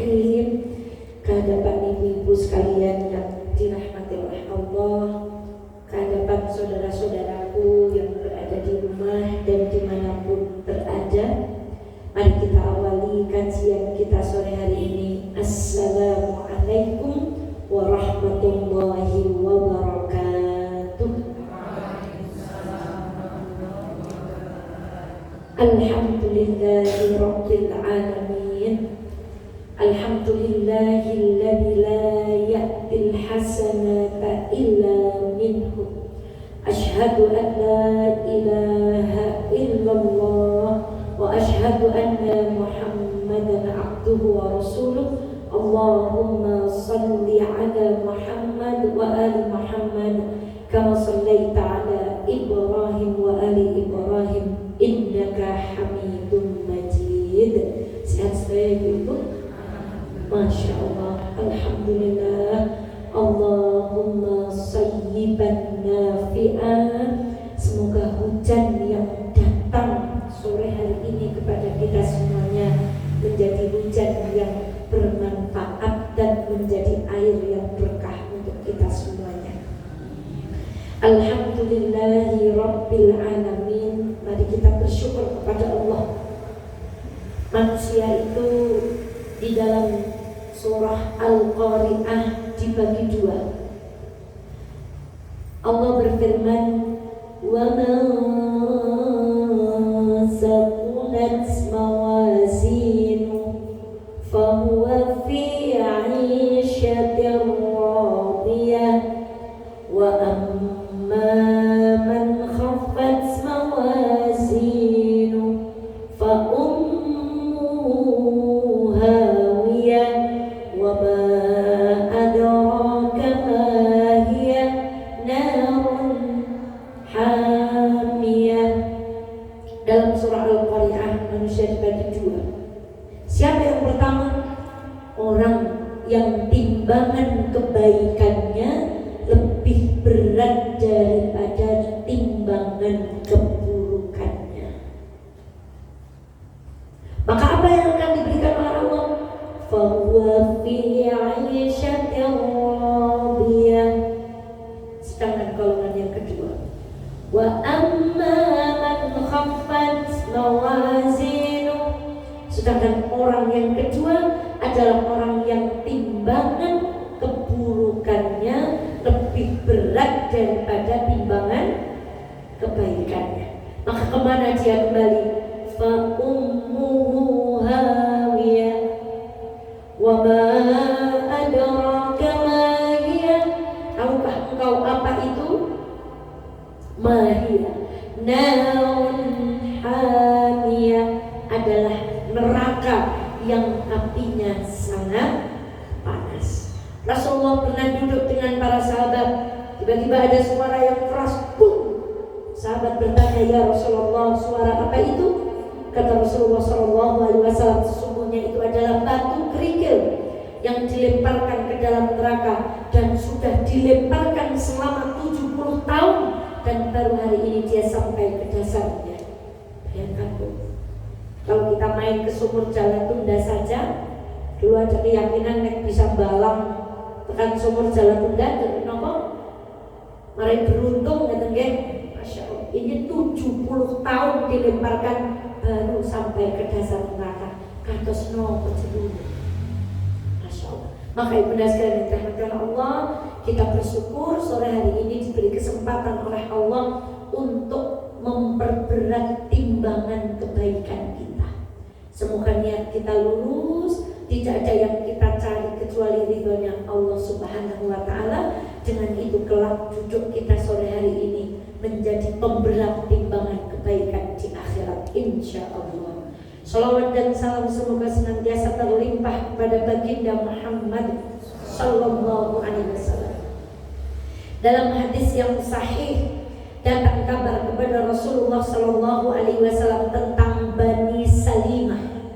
Bismillahirrahmanirrahim. Kehadapan ibu-ibu sekalian yang dirahmati oleh Allah, kehadapan saudara-saudaraku yang berada di rumah dan dimanapun berada, mari kita awali kajian kita sore hari ini. Assalamualaikum warahmatullahi wabarakatuh. Alhamdulillahirabbil alamin. Alhamdulillahilladzi la ya'til hasanata illa minhu. Asyhadu an la ilaha illallah wa asyhadu anna Muhammadan abduhu wa rasuluh. Allahumma salli ala Muhammad wa ali Muhammad kama sallaita ala Ibrahim wa ali Ibrahim innaka Hamidum Majid. Sehat saya ibu? Masya Allah, alhamdulillah. Allahumma sayyiban nafi'an. Semoga hujan yang datang sore hari ini kepada kita semuanya menjadi hujan yang bermanfaat dan menjadi air yang berkah untuk kita semuanya. Alhamdulillahi rabbil alamin. Mari kita bersyukur kepada Allah. Manusia itu di dalam surah Al-Qari'ah dibagi dua. Allah berfirman, "Wa man saqulat mawazinu fahuwa fi 'ishatin radiyah wa amma man khaffat mawazinu fa ummuhu hawiyah wa ma adraka ma hiya narun hamiyah." Dalam surah Al-Qari'ah manusia dibagi dua. Siapa yang pertama? Orang yang timbangan kebaikannya lebih berat daripada timbangan keburukannya. Maka apa yang akan diberikan oleh Allah? Fahuwa fi 'ishatin radiyah. Sedangkan golongan yang kedua, wa amma man khaffat mawazinu. Sedangkan orang yang kedua adalah orang yang timbangan keburukannya lebih berat daripada timbangan kebaikannya. Maka kemana dia kembali? Fa ummuhu hawiyah wa ma adraka ma hiya. Tahukah engkau apa itu? Ma hiya narun hamiyah, adalah neraka yang apinya sangat panas. Rasulullah pernah duduk dengan para sahabat. Tiba-tiba ada suara yang keras, pun. Sahabat bertanya, "Ya Rasulullah, suara apa itu?" Kata Rasulullah SAW, "Sesungguhnya itu adalah batu kerikil yang dilemparkan ke dalam neraka dan sudah dilemparkan selama 70 tahun dan baru hari ini dia sampai ke dasarnya." Bayangkan Bu, kalau kita main ke sumur Jalan Tunda saja, dulu ada keyakinan nek bisa balang tekan sumur Jalan Tunda dan nopo mari beruntung ngeten nggih. Masya Allah, ini 70 tahun dilemparkan baru sampai ke dasar neraka. Kados nopo jenenge. Masya Allah. Maka ibu dan sekalian dirahmati Allah, kita bersyukur sore hari ini diberi kesempatan oleh Allah untuk memperberat timbangan kebaikan kita. Semoga niat kita lurus, tidak ada yang kita cari kecuali ridhonya Allah Subhanahu wa Ta'ala. Dengan itu kelak duduk kita sore hari ini menjadi pemberat timbangan kebaikan di akhirat, insya Allah. Salawat dan salam semoga senantiasa terlimpah kepada baginda Muhammad Sallallahu Alaihi Wasallam. Dalam hadis yang sahih datang kabar kepada Rasulullah Sallallahu Alaihi Wasallam tentang Bani Salimah.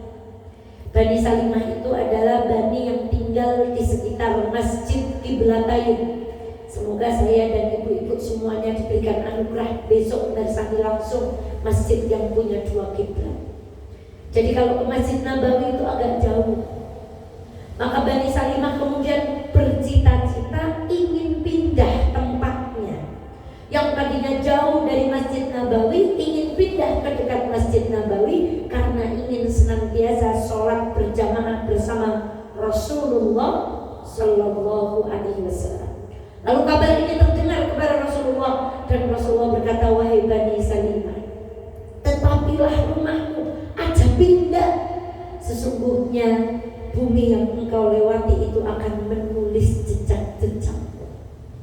Bani Salimah itu adalah bani yang tinggal di sekitar Masjid Qiblatain. Semoga saya dan ibu-ibu semuanya diberikan anugerah besok mendatangi langsung masjid yang punya dua kiblat. Jadi kalau ke Masjid Nabawi itu agak jauh. Maka Bani Salimah kemudian bercita-cita ingin pindah tempatnya. Yang tadinya jauh dari Masjid Nabawi ingin pindah ke dekat Masjid Nabawi karena ingin senantiasa sholat berjamaah bersama Rasulullah Sallallahu Alaihi Wasallam. Lalu kabar ini terdengar kepada Rasulullah dan Rasulullah berkata, wahai Bani Salimah, tetapilah rumahmu, aja pindah. Sesungguhnya bumi yang engkau lewati itu akan menulis jejak-jejakmu.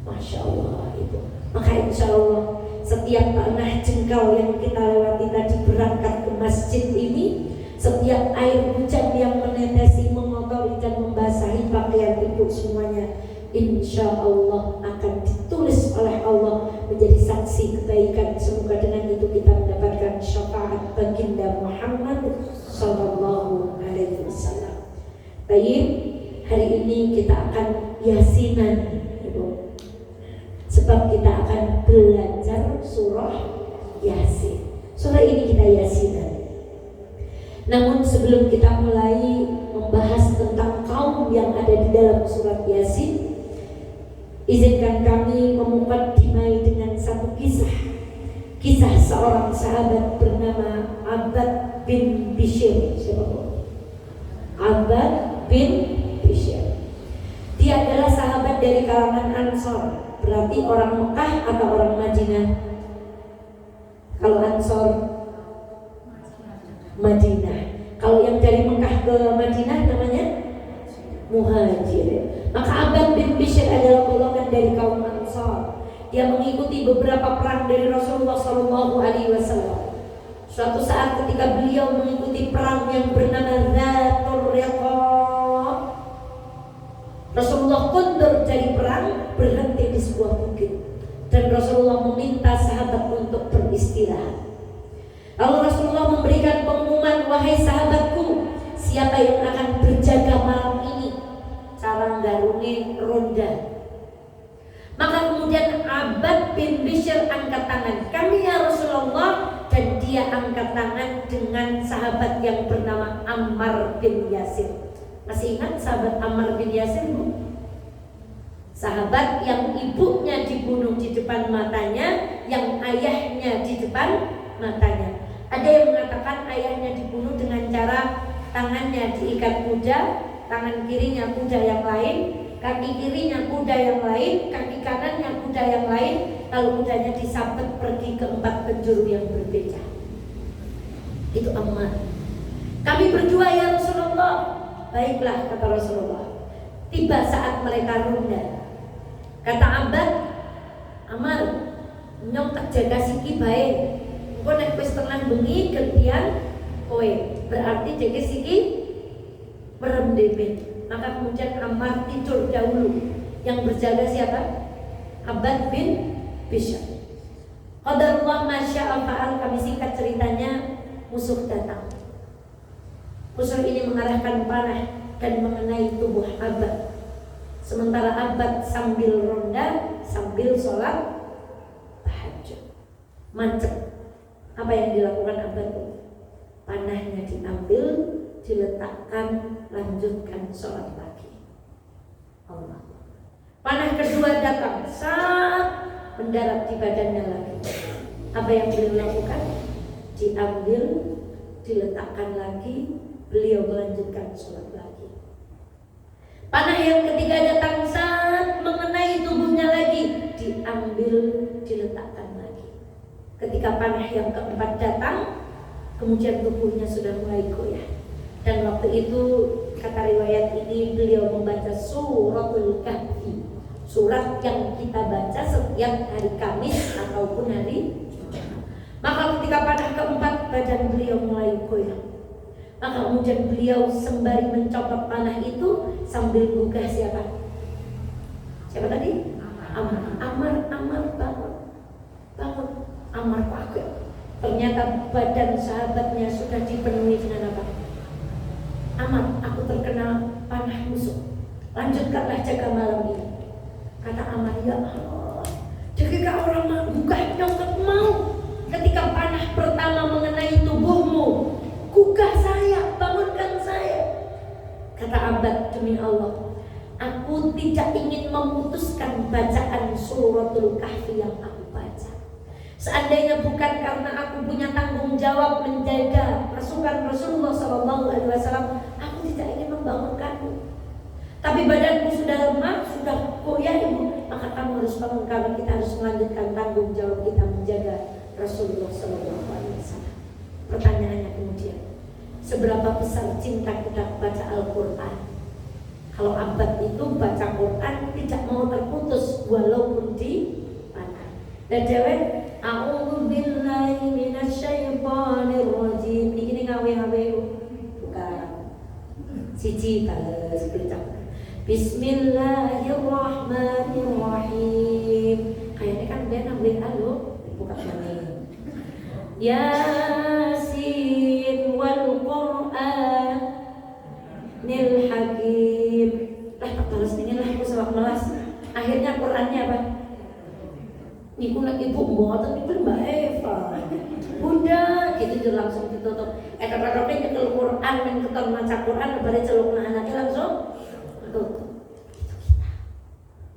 Masya Allah itu. Maka insya Allah setiap tanah jengkal yang kita lewati tadi berangkat ke masjid ini, setiap air hujan yang menetesi, mengotori dan membasahi pakaian ibu semuanya, insya Allah akan ditulis oleh Allah menjadi saksi kebaikan. Semoga dengan itu kita mendapatkan syafaat baginda Muhammad Sallallahu Alaihi Wasallam. Baik, hari ini kita akan yasinan, Ibu. Sebab kita akan belajar surah Yasin. Surah ini kita yasinan. Namun sebelum kita mulai membahas tentang kaum yang ada di dalam surat Yasin, izinkan kami memukadimai dengan satu kisah. Kisah seorang sahabat bernama Abbad bin Bishr. Siapa bu? Abbad bin Bishr. Dia adalah sahabat dari kalangan Ansor. Berarti orang Mekah atau orang Madinah? Kalau Ansor Madinah. Kalau yang dari Mekah ke Madinah namanya Muhajir. Maka Abbad bin Bishr adalah golongan dari kaum Ansor. Dia mengikuti beberapa perang dari Rasulullah Sallallahu Alaihi Wasallam. Suatu saat ketika beliau mengikuti perang yang bernama Zatul Riqa, Rasulullah mundur dari perang, berhenti di sebuah bukit, dan Rasulullah meminta sahabat untuk beristirahat. Lalu Rasulullah memberikan pengumuman, wahai sahabatku, siapa yang akan berjaga malam ini? Cara nggaruni ronda. Maka kemudian Abbad bin Bishr angkat tangan, kami ya Rasulullah, dan dia angkat tangan dengan sahabat yang bernama Ammar bin Yasir. Masih ingat sahabat Ammar bin Yasir, Bu? Sahabat yang ibunya dibunuh di depan matanya, yang ayahnya di depan matanya. Ada yang mengatakan ayahnya dibunuh dengan cara tangannya diikat kuda, tangan kirinya kuda yang lain, kaki kirinya kuda yang lain, kaki kanannya kuda yang lain, lalu kudanya disabet pergi ke 4 penjuru yang berbeda. Itu Ammar. Kami berdua ya Rasulullah. Baiklah, kata Rasulullah. Tiba saat mereka ronda. Kata Abbad, Ammar, nyong tak jaga siki bae. Engko nek wis tengah bengi gantian kowe. Berarti jaga siki merem dhewe. Maka kemudian Ammar tidur dahulu. Yang berjaga siapa? Abbad bin Bishr. Qadarullah masya'a fa'al. Kami singkat ceritanya, musuh datang. Musuh ini mengarahkan panah dan mengenai tubuh Abbad. Sementara Abbad sambil ronda, sambil sholat tahajud, mancep. Apa yang dilakukan Abbad? Panahnya diambil, diletakkan, lanjutkan sholat lagi. Allah. Panah kedua datang, saat mendarat di badannya lagi. Apa yang beliau lakukan? Diambil, diletakkan lagi, beliau melanjutkan sholat lagi. Panah yang ketiga datang, saat mengenai tubuhnya lagi, diambil, diletakkan lagi. Ketika panah yang keempat datang, kemudian tubuhnya sudah mulai goyah. Dan waktu itu, kata riwayat ini, beliau membaca suratul Kahfi, surat yang kita baca setiap hari Kamis ataupun hari Jumat. Maka ketika panah keempat, badan beliau mulai goyah. Maka kemudian beliau sembari mencopot panah itu sambil gugah siapa? Siapa tadi? Ammar, bangun. Ammar kaget. Ternyata badan sahabatnya sudah dipenuhi dengan apa? Ammar, aku terkena panah musuh. Lanjutkanlah jaga malam ini. Kata Ammar, ya Allah, jika orang gugah nyongket mau. Ketika panah pertama mengenai tubuhmu, gugah saya, bangunkan saya. Kata Kata Abad, demi Allah, aku tidak ingin memutuskan bacaan suratul Kahfi yang aku baca. Seandainya bukan karena aku punya tanggung jawab menjaga pasukan Rasulullah SAW, aku tidak ingin membangunkanmu. Tapi badanku sudah lemah, sudah goyah ibu, maka kamu harus bangun karena kita harus melanjutkan tanggung jawab kita menjaga Rasulullah SAW. Pertanyaannya kemudian, seberapa besar cinta kita baca Al-Quran? Kalau Abad itu baca Quran tidak mau terputus walaupun di mana. Dan dewek, a'udzubillahi minasyaitonirrajim. Ini ngawe-ngawe bukan siji balas berita. Bismillahirrahmanirrahim. Kayaknya kan dia nambahin halo, bukan mana. Yasin wal Qur'anil Hakim. Lah tak balas dingin lah aku sebab melas. Akhirnya Qur'annya apa? Ibu nak ibu mboten ibu Mbak Eva. Bunda gitu langsung ditutup. Kata-katanya nyekel Quran dan keton maca Quran bare celukna anaknya langsung tutup.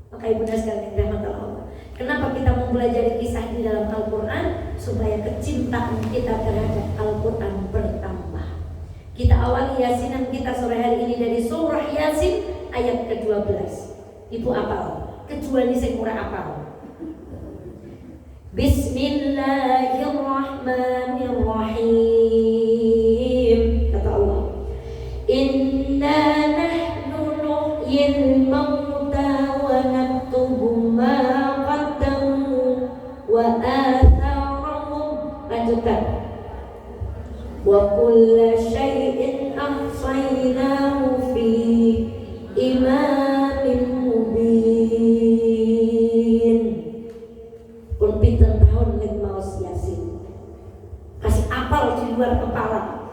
Maka ibunda sekalian rahmat Allah. Kenapa kita mempelajari kisah di dalam Al-Quran? Supaya kecintaan kita terhadap Al-Quran bertambah. Kita awali yasinan kita sore hari ini dari surah Yasin ayat ke-12. Ibu apal? Kecuali sing ora apal. Bismillahirrahmanirrahim. Kata Allah, Inna nahnu nuhyil mauta wa naktubu ma qaddamu wa atharahum. Lanjutkan. Wa kulla syai'in ahsaynahu fi imamin mubin. Pun pinten tahun nek maos Yasin. Kasih apal di luar kepala.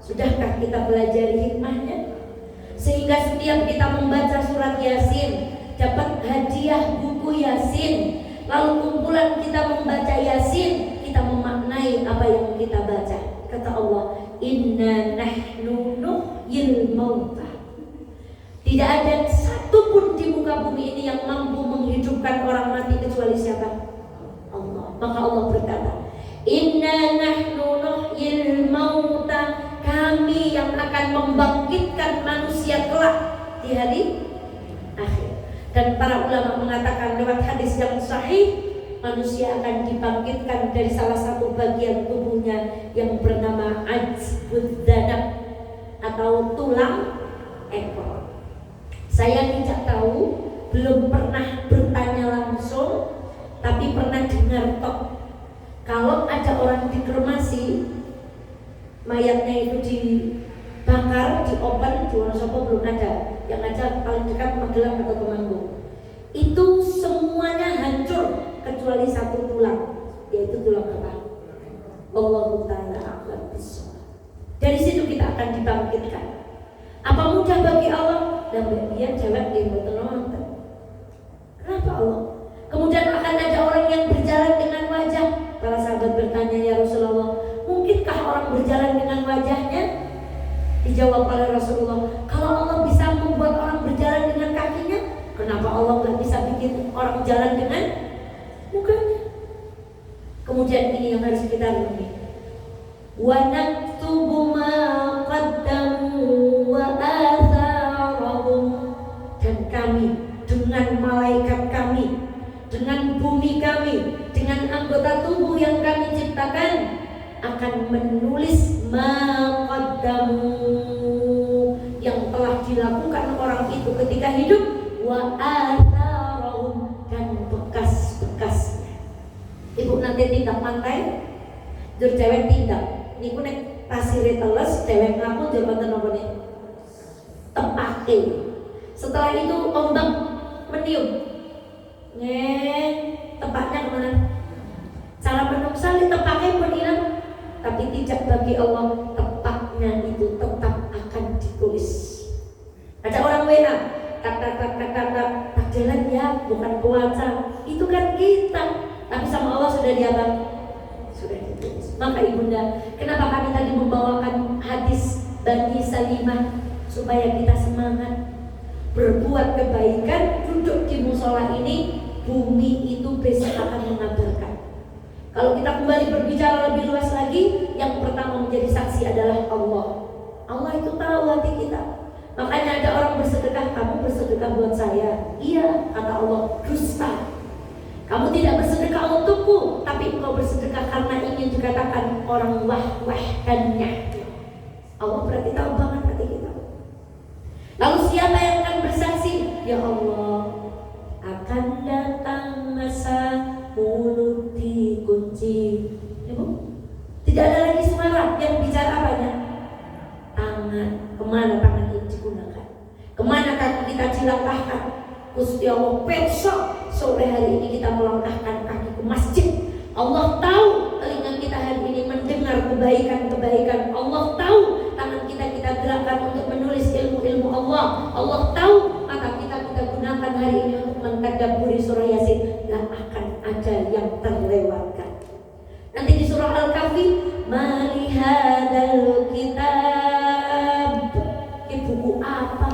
Sudahkah kita pelajari hikmahnya? Sehingga setiap kita membaca surat Yasin dapat hadiah buku Yasin. Lalu kumpulan kita membaca Yasin, kita memaknai apa yang kita baca. Kata Allah, Inna nahnu nuhyil mauta. Tidak ada satupun di muka bumi ini yang mampu menghidupkan orang mati kecuali siapa? Allah. Maka Allah berkata, Inna nahnu nuhyil mauta. Kami yang akan membangkitkan manusia kelak di hari akhir. Dan para ulama mengatakan lewat hadis yang sahih, manusia akan dibangkitkan dari salah satu bagian tubuhnya yang bernama ajbud danab atau tulang ekor. Saya tidak tahu, belum pernah bertanya langsung, tapi pernah dengar tok. Kalau ada orang dikremasi, mayatnya itu dibakar, diopen, di Wonosobo belum ada. Yang ada paling dekat Magelang atau Temanggung. Itu semuanya hancur kecuali satu tulang, yaitu tulang apa? Allahu ta'ala a'lam bishawab. Dari situ kita akan dibangkitkan. Apa mudah bagi Allah? Dan dia jawab di mboten. Kenapa Allah? Kemudian akan ada orang yang berjalan dengan wajah. Para sahabat bertanya, ya Rasulullah, mungkinkah orang berjalan dengan wajahnya? Dijawab oleh Rasulullah, kalau Allah bisa membuat orang berjalan dengan kakinya, kenapa Allah nggak bisa bikin orang jalan dengan mukanya? Kemudian ini yang harus kita renungi. Wa naktubu ma qaddamu wa atharahum. Dan kami dengan malaikat kami, dengan bumi kami, dengan anggota tubuh yang kami ciptakan akan menulis maqaddamu yang telah dilakukan orang itu ketika hidup, wa atharahum, dan bekas-bekasnya. Ibu nanti tindak pantai, jur cewek tindak. Niku nek pasire teles, cewek ngaku jabatan apa nih? Tepake. Setelah itu ombak meniup. Tepaknya kemana? Cara menungsali tepaknya pun hilang. Tapi tidak bagi Allah, tepaknya itu tetap akan ditulis. Ada orang WA, tak jalan ya, bukan puasa. Itu kan kita. Tapi sama Allah sudah diabang, sudah ditulis. Maka ibunda, kenapa kami tadi membawakan hadis Bani Salimah? supaya kita semangat berbuat kebaikan. Duduk di musola ini, bumi itu besok akan mengabarkan. Kalau kita kembali berbicara lebih luas lagi, yang pertama menjadi saksi adalah Allah. Allah itu tahu hati kita. Makanya ada orang bersedekah, kamu bersedekah buat saya. Iya, kata Allah, dusta. Kamu tidak bersedekah untukku, tapi engkau bersedekah karena ingin dikatakan orang wah-wahkannya. Allah berarti tahu banget hati kita. Lalu siapa yang akan bersaksi? Ya Allah, akan datang masa mulut dikunci. Ibu, tidak ada lagi suara yang bicara apanya? Tangan. Kemana tangan ini digunakan? Kemana kaki kita dilangkahkan? Gusti Allah, besok sore hari ini kita melangkahkan kaki ke masjid. Allah tahu telinga kita hari ini mendengar kebaikan-kebaikan. Allah tahu tangan kita gerakkan untuk menulis ilmu-ilmu Allah. Allah tahu mata kita gunakan hari ini untuk mentadabburi surah Yasin. Gak akan ada yang terlewatkan. Nanti di surah Al-Kahfi, mali hadzal kitab. Ini buku apa?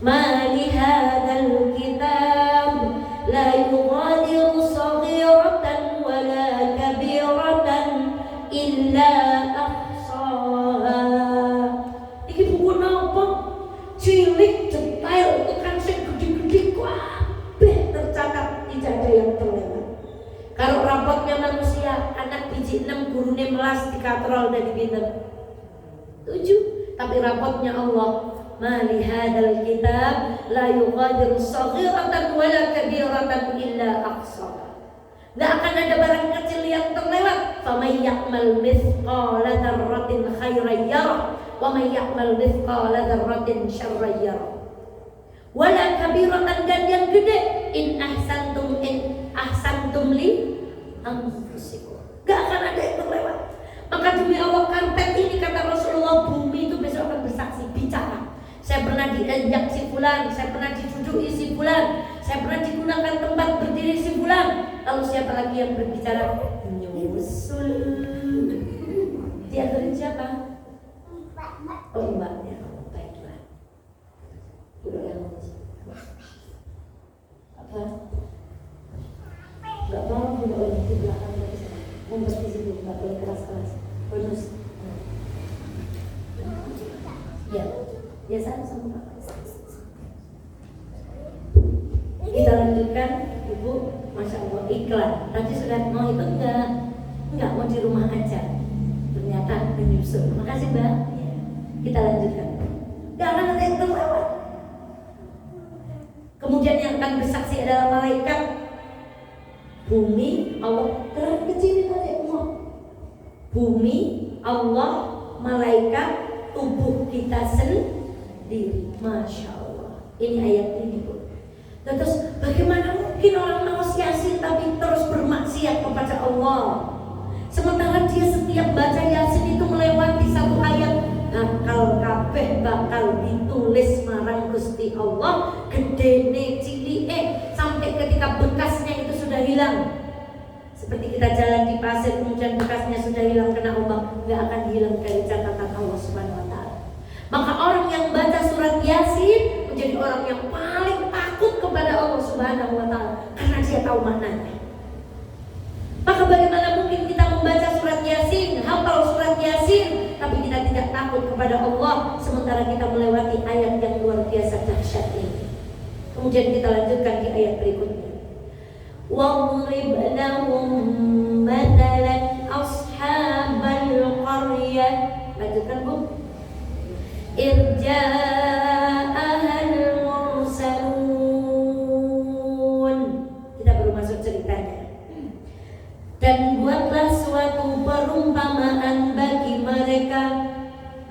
Mali hadzal kitab la yughadiru saghiratan wala kabiratan illa ahsaha. Iki buku napa? Cilik detail tekan sing gede-gede kabeh tercatat, tidak ada yang terlewat. Kalau rapotnya manusia, anak biji 6 gurune melas dikatrol dari pinter 7, tapi rapotnya Allah, mali hadzal kitab la yughadiru saghiratan wala kabiratan illa ahsaha. Gak akan ada barang kecil yang terlewat. Faman ya'mal mithqala dzarratin khairan yarah wa man ya'mal mithqala dzarratin syarran yarah. Wala kabiratan, dan yang gede, in ahsantum li anfusikum. Gak akan ada yang terlewat. Maka demi Allah, karpet ini kata Rasulullah, bumi itu besok akan bersaksi, bicara. Saya pernah diinjak si fulan, saya pernah diduduki si fulan, saya pernah digunakan tempat berdiri si fulan. Lalu siapa lagi yang berbicara? Nyusul. Dia siapa? Oh, mbaknya. Oh, baiklah. Apa? Gak mau bunuh di belakang dari sana. Ngumpet di situ, gak boleh keras-keras. Bonus. Ya. Ya, sama-sama. Kita lanjutkan, Ibu. Masya Allah, iklan. Tadi sudah mau itu enggak mau di rumah aja. Ternyata menyusul. Makasih Mbak. Kita lanjutkan. Gak akan ada yang terlewat. Kemudian yang akan bersaksi adalah malaikat. Bumi, Allah. Terlalu kecil tadi Allah. Bumi, Allah, malaikat, tubuh kita sendiri. Masya Allah. Ini ayat ini Bu. Terus bagaimana mungkin orang mau Yasin tapi terus bermaksiat kepada Allah? Sementara dia setiap baca Yasin itu melewati satu ayat, nakal kabeh bakal ditulis marang Gusti Allah, gedene cilike sampai ketika bekasnya itu sudah hilang. Seperti kita jalan di pasir kemudian bekasnya sudah hilang kena ombak, nggak akan hilang dari catatan Allah Subhanahu wa taala. Maka orang yang baca surat Yasin menjadi orang yang paling takut kepada Allah Subhanahu wa taala karena dia tahu maknanya. Maka bagaimana mungkin kita membaca surat Yasin, hafal surat Yasin, tapi kita tidak takut kepada Allah sementara kita melewati ayat yang luar biasa dahsyat ini. Kemudian kita lanjutkan di ayat berikutnya. وَاضْرِبْ لَهُمْ مَثَلًا أَصْحَابَ الْقَرْيَةِ. Lanjutkan Bu. إِذْ جَاءَهَا الْمُرْسَلُونَ. Kita baru masuk ceritanya. Dan buatlah suatu perumpamaan bagi mereka.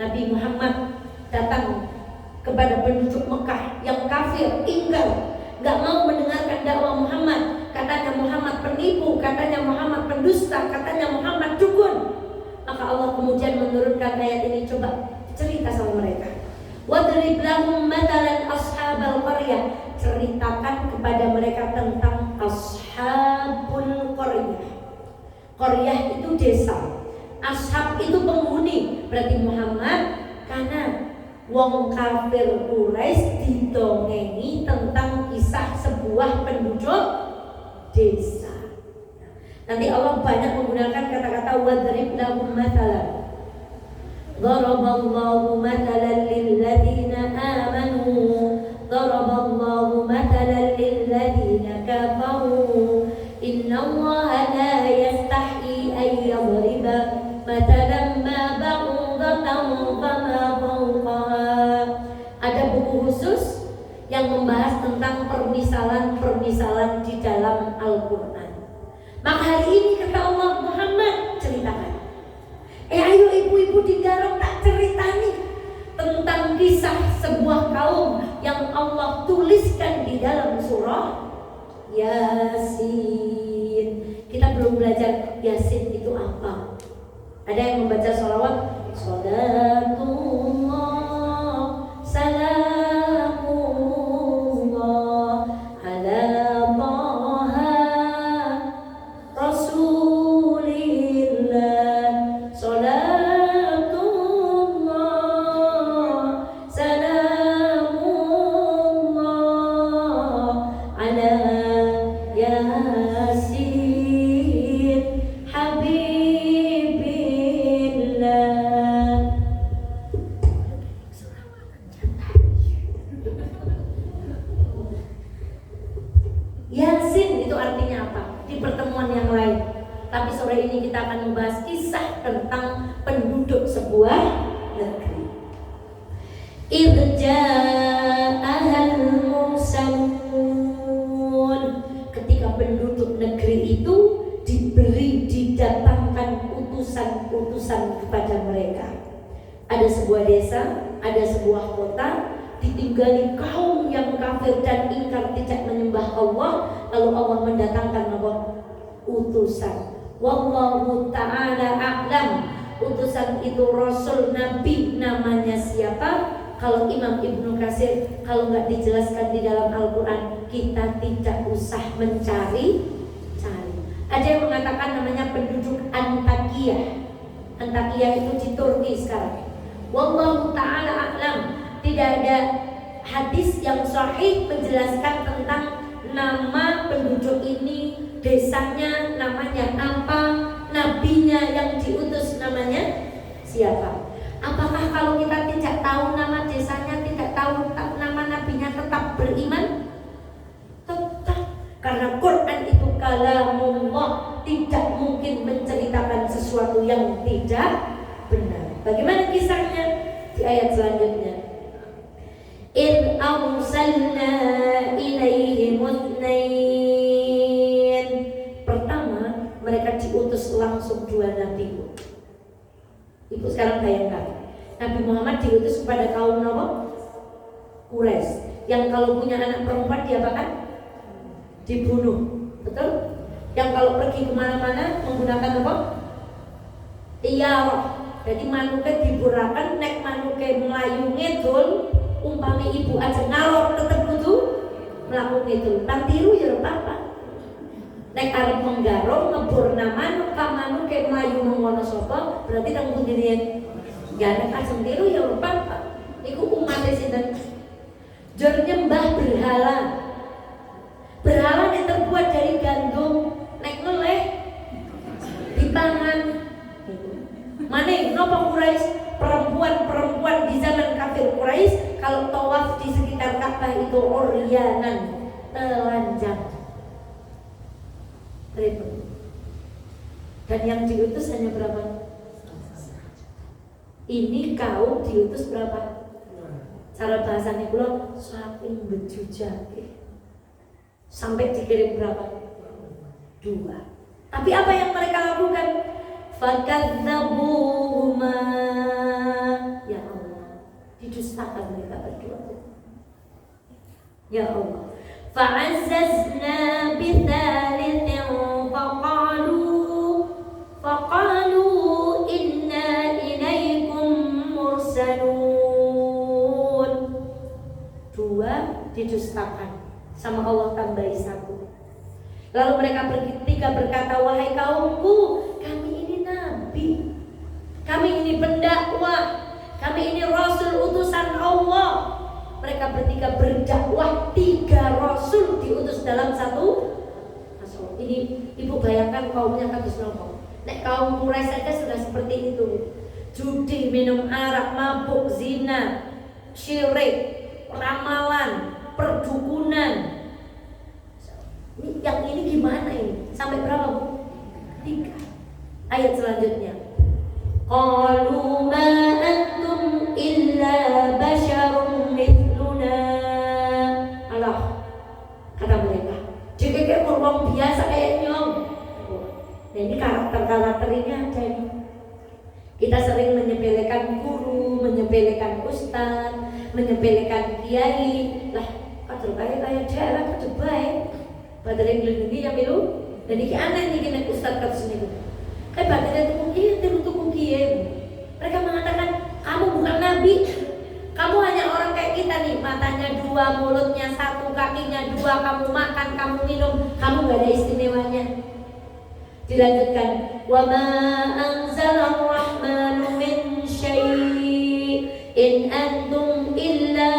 Nabi Muhammad datang kepada penduduk Mekah yang kafir, ingkar, gak mau mendengarkan dakwah Muhammad. Katanya Muhammad penipu, katanya Muhammad pendusta, katanya Muhammad dukun. Maka Allah kemudian menurunkan ayat ini, coba cerita sama mereka. Wadrib lahum matalan ashabal qaryah. Ceritakan kepada mereka tentang ashabul qaryah. Qaryah itu desa, ashab itu penghuni. Berarti Muhammad karena wong kafir Quraisy didongengi tentang kisah sebuah penduduk desa. Nanti Allah banyak menggunakan kata-kata wadrib lahum mathalan. Daraballahu mathalan lilladzina amanu, daraballahu mathalan lilladzina kafaru, innallaha la yastahi an yadriba mathalan ma ba'udatan fama fawqaha. Ada buku khusus yang membahas tentang permisalan-permisalan di dalam Al-Quran. Maka hari ini kata Allah, Muhammad ceritakan. Ayo ibu-ibu di Garong tak ceritani tentang kisah sebuah kaum yang Allah tuliskan di dalam surah Yasin. Kita belum belajar Yasin itu apa. Ada yang membaca sholawat, Sholatullah salamullah ala Taha Rasulillah, Sholatullah salamullah ala Yasin Habibillah. Yasin itu artinya apa? Di pertemuan yang lain. Tapi sore ini kita akan membahas kisah tentang penduduk sebuah negeri. Irja'ahal mursalun. Ketika penduduk negeri itu didatangkan utusan-utusan kepada mereka. Ada sebuah desa, ada sebuah kota, ditinggali kaum yang kafir dan ingkar tidak menyembah Allah, lalu Allah mendatangkan utusan. Wallahu ta'ala a'lam. Utusan itu Rasul Nabi, namanya siapa? Kalau Imam Ibnu Katsir, kalau nggak dijelaskan di dalam Al-Quran, kita tidak usah mencari. Ada yang mengatakan namanya penduduk Antakya. Antakya itu di Turki sekarang. Wallahu ta'ala a'lam. Tidak ada hadis yang sahih menjelaskan tentang nama penduduk ini, desanya namanya apa, nabinya yang diutus namanya siapa. Apakah kalau kita tidak tahu nama desanya, tidak tahu nama nabinya, tetap beriman? Tetap, karena Quran itu kalamullah, tidak mungkin menceritakan sesuatu yang tidak benar. Bagaimana kisahnya? Di ayat selanjutnya, إِذْ أَرْسَلْنَا إِلَيْهِمُ اثْنَيْنِ. Pertama, mereka diutus langsung 2 nabi. Ibu sekarang bayangkan, Nabi Muhammad diutus kepada kaum Quraisy, yang kalau punya anak perempuan diapakan? Dibunuh, betul? Yang kalau pergi kemana-mana menggunakan apa? Iyarah. Jadi manuke diburakan, nek manuke melayu ngedul, umpami ibu aja ngalor tetep kudu melakukan itu. Tak tiru ya apa-apa. Nek arep menggarong ngebur nama kamanu kayak melayu mengono sapa, berarti tang pundirian. Ya nek ajeng tiru ya apa-apa. Iku umat sinten? Jor nyembah berhala. Berhala yang terbuat dari gandum, nek ngeleh dipangan. Mane napa Quraisy? Perempuan-perempuan di zaman kafir Quraisy kalau tawaf di sekitar Ka'bah itu oryanan, telanjang. Repot. Dan yang diutus hanya berapa? Ini kaum diutus berapa? Cara bahasanya pula saking bejujake. Sampai dikirim berapa? 2. Tapi apa yang mereka lakukan? Fakadzabuhuma. Ya Allah, didustakan mereka berdua. Ya Allah. Fa'azzazna bithalithin faqalu inna ilaikum mursalun. 2 didustakan, sama Allah tambahi 1. Lalu mereka bertiga berkata, wahai kaumku, kami ini nabi, kami ini pendakwah, Kami ini rasul utusan Allah. Mereka bertiga berdakwah, 3 rasul diutus dalam satu rasul. Ini ibu bayangkan kaumnya kados nopo. Nek kaum Quraisy saja sudah seperti itu. Judi, minum arak, mabuk, zina, syirik, ramalan, perdukunan. Yang ini gimana ini? Sampai berapa, Bu? 3. Ayat selanjutnya. Qalu ma antum illa basharun mithluna. Allah kata mereka, jika kayak orang biasa kayak nyong. Nah, ini karakter ini ada nih. Kita sering menyepelekan guru, menyepelekan ustaz, menyepelekan kiai. Lah, kadang kayak daerah kadang baik. Padahal ngelindungi yang milu. Dan ini aneh nih kena ustaz kata sini. Kayak badannya tuku kiai. Mereka mengatakan kamu bukan nabi. Kamu hanya orang kayak kita nih, matanya 2, mulutnya 1, kakinya 2, kamu makan, kamu minum, kamu gak ada istimewanya. Dilanjutkan, wa ma anzalar rahmanu min syai'in antum illa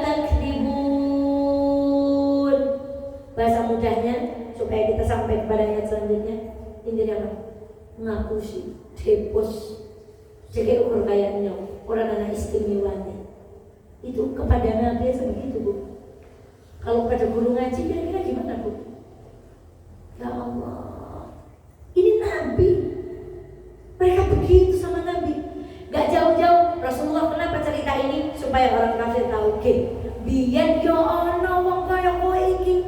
takdzibun. Bahasa mudahnya supaya kita sampai kepada ayat selanjutnya. Intinya apa? Ngaku sih, depos. Jadi ukur kayaknya orang anak istimewanya. Itu kepada Nabi sebegitu, Bu. Kalau pada guru ngaji kira-kira gimana, Bu? Ya Allah, ini Nabi. Mereka begitu sama Nabi. Gak jauh-jauh Rasulullah kenapa cerita ini supaya orang kafir tahu biyen yo ana wong kaya kowe iki.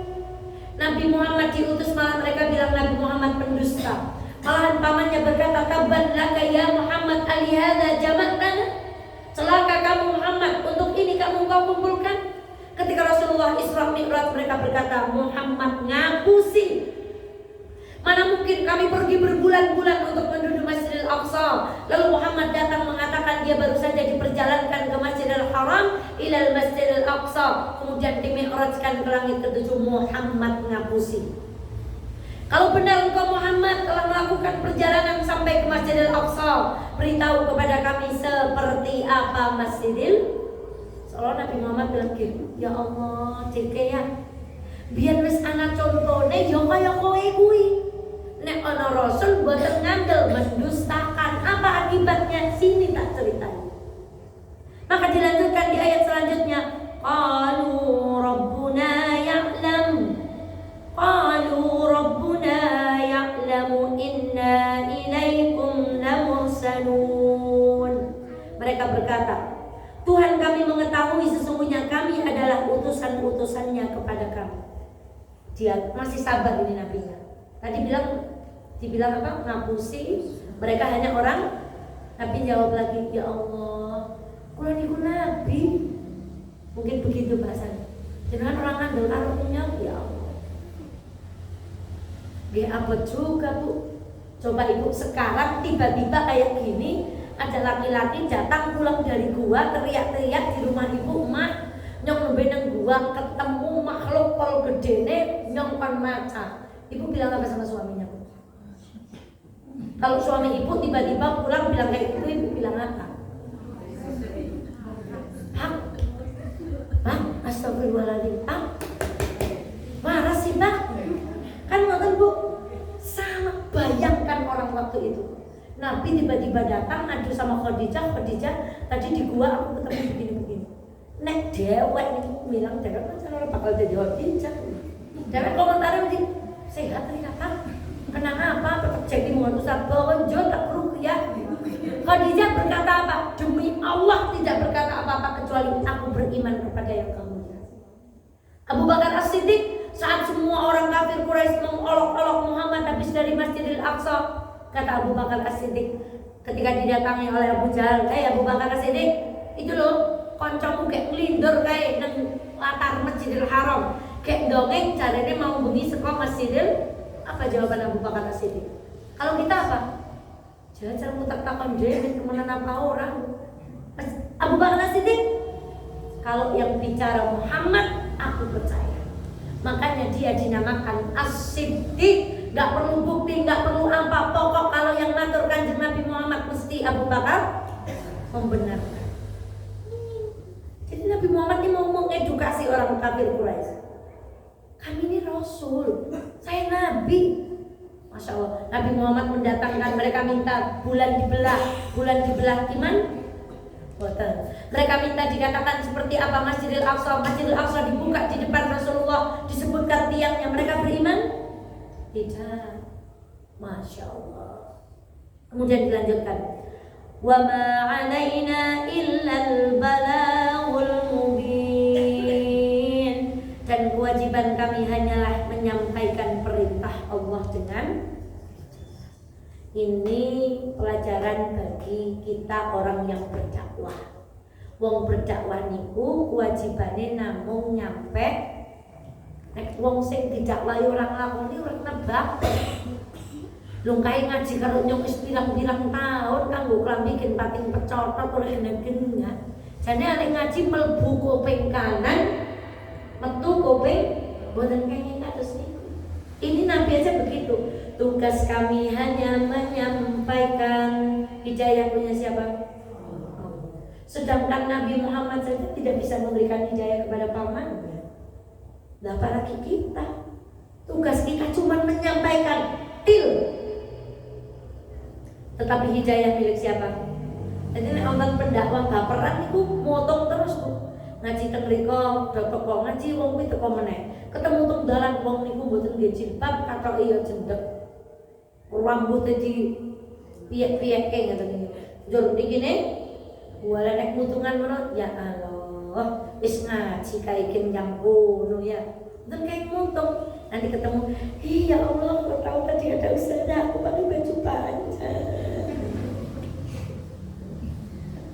Nabi Muhammad diutus malah mereka bilang Nabi Muhammad pendusta. Malahan pamannya berkata, "Tabban laka ya Muhammad alihada jama'tana." Celaka kamu Muhammad, untuk ini kamu kau kumpulkan. Ketika Rasulullah Isra Mi'raj mereka berkata, Muhammad ngaku sih. Mana mungkin kami pergi berbulan-bulan untuk menuju Masjidil Aqsa. Lalu Muhammad datang mengatakan dia baru saja diperjalankan ke Masjidil Haram ilal Masjidil Aqsa. Kemudian dimi'rajkan ke langit ke-7. Muhammad ngaku sih. Kalau benar engkau Muhammad telah melakukan perjalanan sampai ke Masjidil Aqsa, beritahu kepada kami seperti apa Masjidil. Soalnya Nabi Muhammad bilang gitu, ya Allah, ceke ya, biar wis anak contohnya yo kaya kowe kuwi. Nek ana rasul boten ngandel mendustakan, apa akibatnya? Sini tak ceritain. Maka dilanjutkan di ayat selanjutnya, qalu rabbuna ya'lam. Qalu rabbuna ya'lamu inna ilaikum lamursalun. Mereka berkata, Tuhan kami mengetahui sesungguhnya kami adalah utusan-utusannya kepada kamu. Dia masih sabar ini nabinya. Tadi dibilang apa? Ngapusi. Mereka hanya orang. Nabi jawab lagi, ya Allah, kula niku nabi. Mungkin begitu bahasanya. Jangan orang ngandel artinya, ya Allah. Dia apa juga, Bu? Coba Ibu sekarang tiba-tiba kayak gini, ada laki-laki datang pulang dari gua teriak-teriak di rumah Ibu, "Mak, nyong nembe nang gua ketemu makhluk kol gedene nyong kon maca." Ibu bilang apa sama suaminya, Bu? Kalau suami Ibu tiba-tiba pulang bilang kayak gitu, Ibu bilang apa? Hah? Astagfirullahaladzim. Marah sih, Pak. Kan ngoten, Bu. Sama, bayangkan orang waktu itu. Nabi tiba-tiba datang adu sama Khadijah tadi di gua aku ketemu begini-begini. Nek dewek niku bilang dewek pancen ora bakal dadi Khadijah. Dewek komentarnya mesti sehat nih Kak. Kenapa tetap jadi mohon Ustaz bonjo tak ruqyah. Khadijah berkata apa? Demi Allah tidak berkata apa-apa kecuali aku beriman kepada yang kamu lihat. Abu Bakar As-Siddiq saat semua orang kafir Quraisy mengolok-olok Muhammad habis dari Masjidil Aqsa, kata Abu Bakar As-Siddiq ketika didatangi oleh Abu Jahal, Abu Bakar As-Siddiq, itu loh koncomu kayak ngelindur kayak nang latar Masjidil Haram, kayak dongeng caranya mau bengi saka Masjidil. Apa jawaban Abu Bakar As-Siddiq? Kalau kita apa? Jangan mutak takon dhewe temenan apa orang. Abu Bakar As-Siddiq, kalau yang bicara Muhammad aku percaya. Makanya dia dinamakan As-Siddiq. Gak perlu bukti, gak perlu apa. Pokok kalau yang ngatur Kanjeng Nabi Muhammad mesti Abu Bakar membenarkan. Nabi Muhammad ini mau mengedukasi orang kafir Quraisy. Kami ini Rasul, saya Nabi. Masya Allah, Nabi Muhammad mendatangkan, mereka minta bulan dibelah iman. Mereka minta dikatakan seperti apa Masjidil Aqsa. Masjidil Aqsa dibuka di depan Rasulullah, disebutkan tiangnya, mereka beriman? Tidak. Masya Allah. Kemudian dilanjutkan, wa ma 'alaina illal balaghul mubin, dan kewajiban kami hanyalah menyampaikan perintah Allah dengan. Ini pelajaran bagi kita orang yang berdakwah. Wong berdakwah niku kewajibane namung nyampe. Nek wong sing didakwahi orang lakoni ora nebak. Lungkai ngaji karo nyong wis pirang-pirang taun kanggo klambi gen pating pecotot ora kena-kena. Jane arek ngaji mlebu kuping kanan, metu kuping boten kenging kados niku. Ini Nabi aja begitu. Tugas kami hanya menyampaikan. Hidayah punya siapa? Sedangkan Nabi Muhammad saja tidak bisa memberikan hidayah kepada pamannya. Nah, apalagi kita. Tugas kita cuma menyampaikan tetapi hidayah milik siapa? Jadi nonton pendakwah baperan itu motong terus tuh. Ngaji teng mriko, do teko ngaji wong kuwi teko meneh. Ketemu teng dalan wong niku mboten nggih jilbab katoke ya jendhek. Rambutnya di piye-piyeke ngoten niku. Njur dikene wala nek mutungan ngono, ya Allah, wis ngaji kae iki nyang ngono ya. Dan kayak mutung, nanti ketemu, ya Allah, kau tahu tadi ada ustazah aku pakai baju panjang.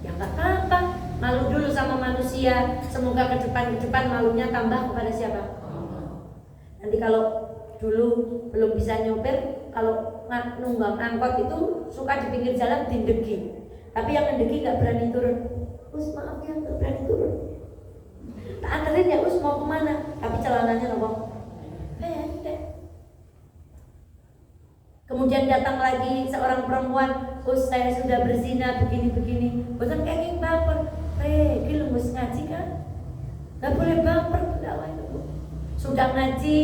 Ya nggak apa-apa, malu dulu sama manusia. Semoga ke depan malunya tambah kepada siapa? Nanti kalau dulu belum bisa nyopir, kalau nunggang angkot itu suka di pinggir jalan dindegi. Tapi yang mendeki nggak berani turun. Us maaf ya, nggak berani turun. Tak anterin ya Us mau kemana? Tapi celananya nopo pendek. Kemudian datang lagi seorang perempuan, Us saya sudah berzina begini-begini. Bosan kayak baper. Gila Us ngaji kan? Gak boleh baper pendakwah itu. Sudah ngaji,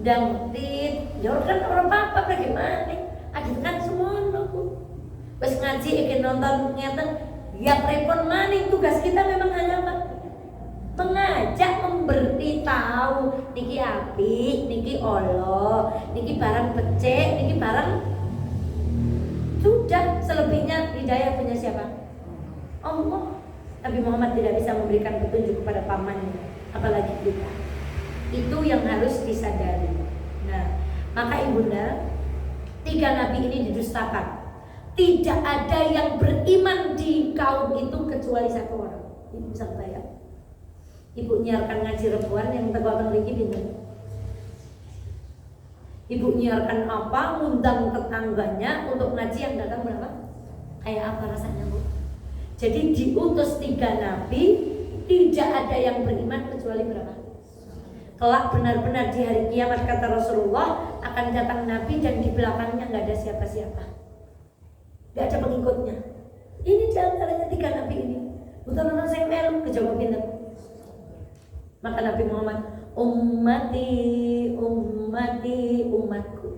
dangtit, ya kan orang apa bagaimana? Adit kan semua nopo. Wes ngaji ingin nonton ngeten, ya prepon maning. Tugas kita memang hanya apa? Mengajak, memberitahu niki apik, niki olo, niki barang becek, niki barang. Sudah, selebihnya hidayah punya siapa? Allah. Nabi Muhammad tidak bisa memberikan petunjuk kepada pamannya, apalagi kita. Itu yang harus disadari. Nah, maka ibunda, 3 nabi ini didustakan. Tidak ada yang beriman di kaum itu kecuali 1 orang. Ibu bisa bayang. Ibu nyiarkan ngaji rebuan yang tegak mriki pinten. Ibu nyiarkan apa, ngundang tetangganya untuk ngaji yang datang berapa? Kayak apa rasanya, Bu? Jadi diutus 3 nabi, tidak ada yang beriman kecuali berapa? Kelak benar-benar di hari kiamat kata Rasulullah akan datang nabi dan di belakangnya nggak ada siapa-siapa, nggak ada pengikutnya. Ini diantaranya 3 nabi ini. Bukan orang yang melu kejawab pinter. Maka Nabi Muhammad, ummati, umatku.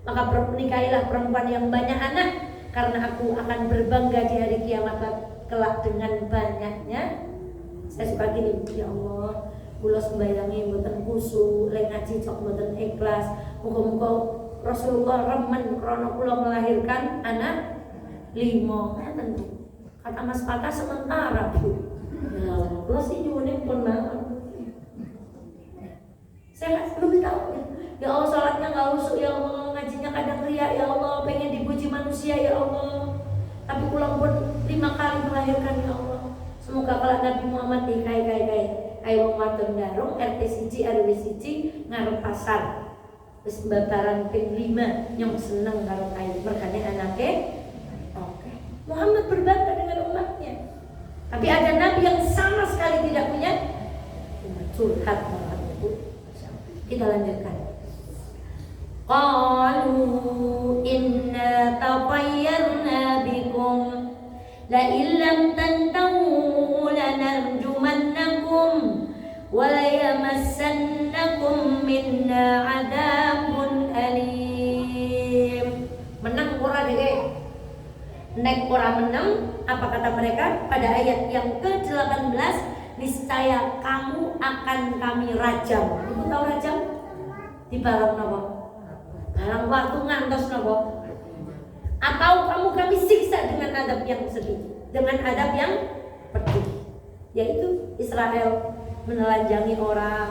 Maka nikahilah perempuan yang banyak anak, karena aku akan berbangga di hari kiamat kelak dengan banyaknya. Saya suka gini, ya Allah, kula sembayangi mboten khusyuk, lek ngaji cok mboten ikhlas. Muga-muga Rasulullah remen krana kula melahirkan anak 5. Kata Mas Paka sementara, Bu. Ya Allah, sih nyuwun pun banget. Saya belum tahu ya Allah, sholatnya nggak usuk ya Allah, ngajinya kadang riak ya Allah, pengen dipuji manusia ya Allah, tapi pulang pun 5 kali melahirkan ya Allah. Semoga kalau Nabi Muhammad kai wong wadon darung RT siji RW siji ngarep pasar wis babaran ping 5 nyong seneng karo kai mergane anake. Oke. Muhammad berbangga dengan umatnya. Tapi ada nabi yang sama sekali tidak punya umat. Curhat banget Bu. Kita lanjutkan. Qalu inna tatayyarna bikum la illam tantahu lanarjumannakum wala yamassannakum minna adzabun alim. Menang ora deh. Nek ora menang, apa kata mereka pada ayat yang ke-18, niscaya kamu akan kami rajam. Ibu tahu rajam? Di balang napa? Balang waktu ngantos napa? Atau kamu kami siksa dengan adab yang sedih, dengan adab yang pedih, yaitu Israel menelanjangi orang,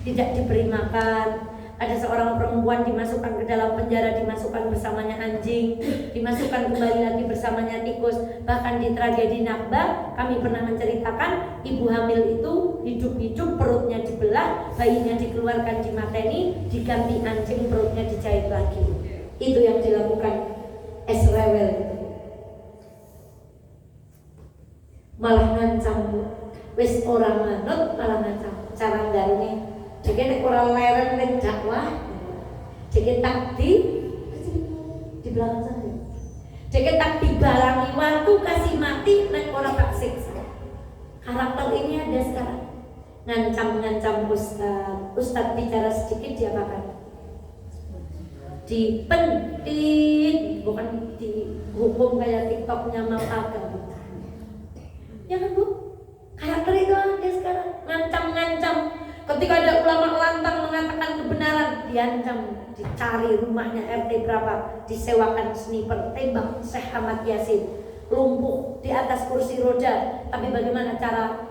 tidak diberi makan. Ada seorang perempuan dimasukkan ke dalam penjara, dimasukkan bersamanya anjing, dimasukkan kembali lagi bersamanya tikus. Bahkan di tragedi Nakba kami pernah menceritakan ibu hamil itu hidup-hidup perutnya dibelah, bayinya dikeluarkan dimateni, diganti anjing, perutnya dijahit lagi. Itu yang dilakukan Israel itu. Malah ngancam, wis orang manut malah ngancam. Cara nggarune jadi nek ora leren ning dakwah, jadi tak di belakang sana. Jadi tak dibalangi waktu kasih mati nek ora tak siksa. Karakter ini ada sekarang. Ngancam-ngancam ustaz bicara sedikit diapakan? Dipentit, bukan dihukum kayak TikToknya Mang Agam. Ya kan Bu? Karakter itu ada sekarang. Ngancam-ngancam. Ketika ada ulama lantang mengatakan kebenaran, diancam, dicari rumahnya RT berapa, disewakan sniper, tembak Syekh Ahmad Yasin, lumpuh di atas kursi roda. Tapi bagaimana cara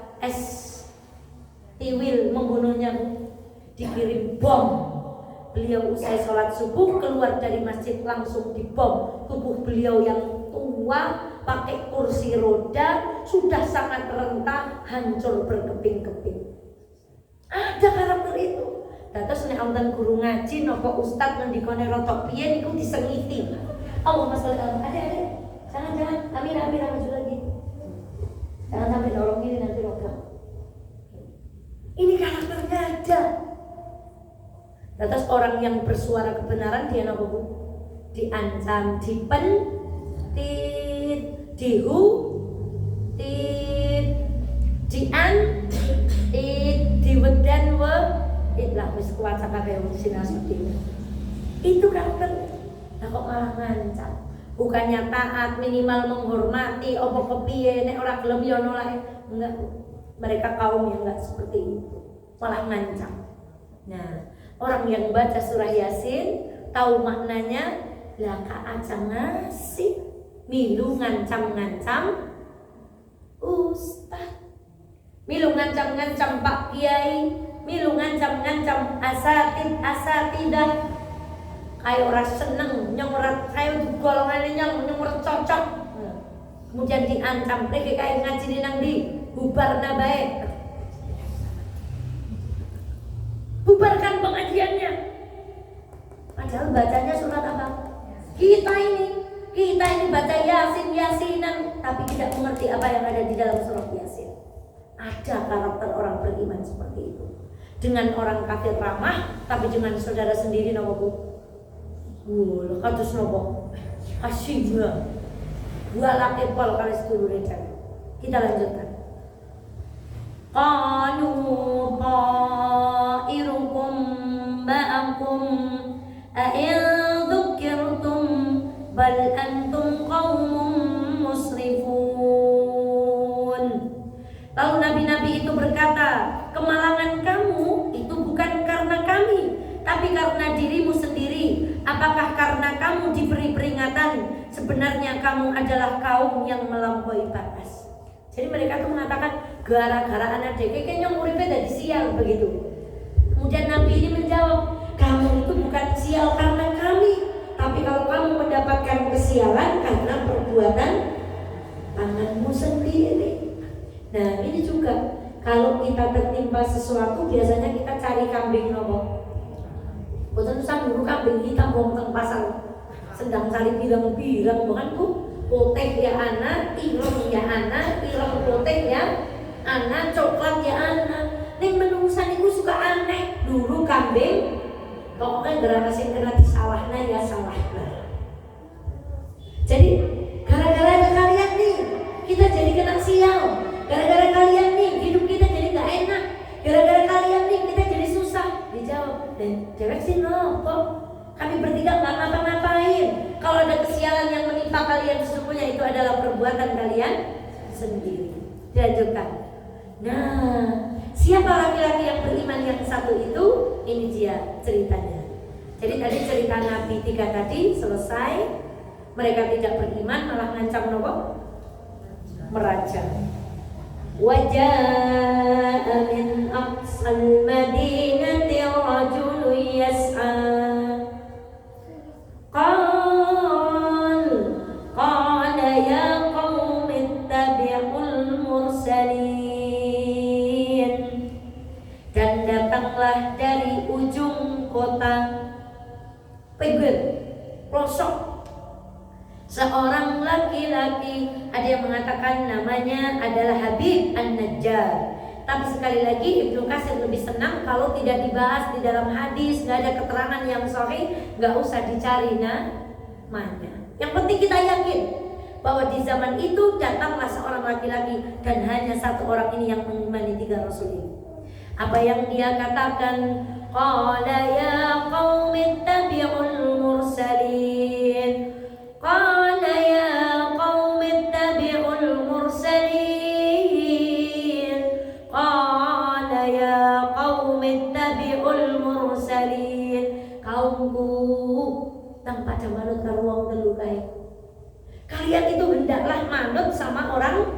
Tiwil membunuhnya? Dikirim bom. Beliau usai sholat subuh keluar dari masjid langsung dibom. Tubuh beliau yang tua pakai kursi roda sudah sangat rentah, hancur berkeping-keping. Ada karakter itu. Terus nek wonten guru ngaji napa ustaz ngendikane rotok piye niku disengiti. Allahumma sholli ala Muhammad. Jangan. Amira maju lagi. Jangan sampai dorong ini nanti rotok. Ini karakternya ada. Terus orang yang bersuara kebenaran dia napa Bu? Diancam, dipentit, diwedan lah wis kuat sakabeh wong sinas seperti itu karakter. Nah kok malah ngancam, bukannya taat, minimal menghormati, opo kepiye nek ora gelem ya nolak. Enggak, mereka kaum yang enggak seperti itu, malah ngancam. Nah, orang yang baca surah Yasin tahu maknanya, lah ka aja ngasih milu ngancam-ngancam ustaz, milu ngancam-ngancam Pak Kiai, milu ngancam-ngancam asatidah. Kayak orang seneng nyongrat, kayak golongannya nyongrat cocok. Kemudian diancam, mereka kayak ngaji nang di bubar nabae. Bubarkan pengajiannya. Padahal bacanya surat apa? Kita ini baca Yasinan, tapi tidak mengerti apa yang ada di dalam surat Yasin. Ada karakter orang beriman seperti itu. Dengan orang kafir ramah, tapi dengan saudara sendiri nopo Bu? Kados nopo? Asyibah. Dua laki pol kali sedulure cewek. Kita lanjutkan. Qalu ta'irukum ma'akum a'in dzukirtum bal antum qaumun musrifun. Lalu nabi-nabi itu berkata, kemalangan kamu itu bukan karena kami, tapi karena dirimu sendiri. Apakah karena kamu diberi peringatan? Sebenarnya kamu adalah kaum yang melampaui batas. Jadi mereka tuh mengatakan gara-gara anak dek kayaknya muridnya dari sial begitu. Kemudian Nabi ini menjawab, kamu itu bukan sial karena kami, tapi kalau kamu mendapatkan kesialan karena perbuatan tanganmu sendiri. Nah ini juga, kalau kita tertimpa sesuatu biasanya kita cari kambing nopo. Boten usah buru kambing hitam wong teng pasar sedang cari pirang-pirang bukan Bu. Putih ya anak, ireng ya anak, ireng putih ya anak, coklat ya anak. Ning menungsan iku suka aneh. Dulu kambing pokoknya gara-gara sing kena disalahna ya salahna. Jadi gara-gara kalian nih kita jadi kena sial. Gara-gara kalian nih hidup kita jadi gak enak. Dan cewek sih kok kami bertiga nggak ngapa-ngapain. Kalau ada kesialan yang menimpa kalian, sesungguhnya itu adalah perbuatan kalian sendiri. Dilanjutkan. Nah, siapa laki-laki yang beriman yang satu itu? Ini dia ceritanya. Jadi tadi cerita Nabi 3 tadi selesai. Mereka tidak beriman, malah ngancam nopo? Merajam. Waja'a min aqsal madinati rajulun yas'a. Qala ya qaumi ittabi'ul mursalin. Dan datanglah dari ujung kota, pinggir, pelosok, seorang laki-laki. Ada yang mengatakan namanya adalah Habib An-Najjar. Tapi sekali lagi Ibnu Katsir lebih senang kalau tidak dibahas di dalam hadis, nggak ada keterangan yang sahih, nggak usah dicari namanya. Yang penting kita yakin bahwa di zaman itu datanglah seorang laki-laki dan hanya satu orang ini yang mengimani 3 rasul ini. Apa yang dia katakan? Qala ya qaumi ittabi'ul mursalin. Qala ya qaumi ittabi'ul mursalin. Qala ya qaumi ittabi'ul mursalin. Kaumku nang pada manut karo wong telu kae. Kalian itu hendaklah manut sama orang